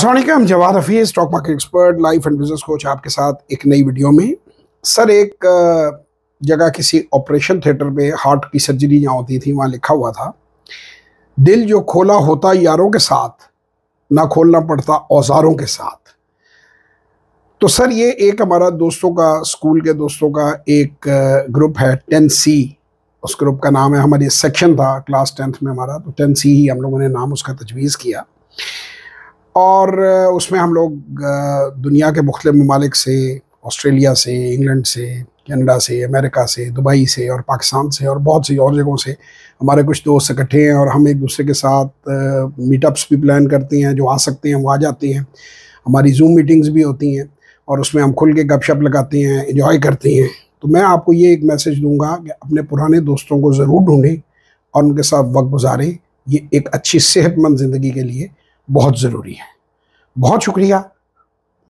अस्सलामुअलैकुम, Jawad Hafeez, stock market expert, life and business coach आपके साथ एक नई वीडियो में। सर, एक जगह किसी ऑपरेशन थिएटर पे हार्ट की सर्जरी जहाँ होती थी वहाँ लिखा हुआ था, दिल जो खोला होता यारों के साथ, ना खोलना पड़ता औजारों के साथ। तो सर, ये एक हमारा दोस्तों का, स्कूल के दोस्तों का एक ग्रुप है 10C। उस ग्रुप का नाम है, हमारी सेक्शन था क्लास 10th में हमारा, तो 10C ही हम लोगों ने नाम उसका तजवीज़ किया। और उसमें हम लोग दुनिया के मुख्तलिफ ममालिक से, ऑस्ट्रेलिया से, इंग्लैंड से, कनाडा से, अमेरिका से, दुबई से और पाकिस्तान से और बहुत सी और जगहों से हमारे कुछ दोस्त इकट्ठे हैं और हम एक दूसरे के साथ मीटअप्स भी प्लान करते हैं। जो आ सकते हैं वो आ जाते हैं। हमारी जूम मीटिंग्स भी होती हैं और उसमें हम खुल के गपशप लगाते हैं, एंजॉय करते हैं। तो मैं आपको ये एक मैसेज दूंगा कि अपने पुराने दोस्तों को ज़रूर ढूंढें और उनके साथ वक्त गुजारें। ये एक अच्छी सेहतमंद ज़िंदगी के लिए बहुत ज़रूरी है। बहुत शुक्रिया।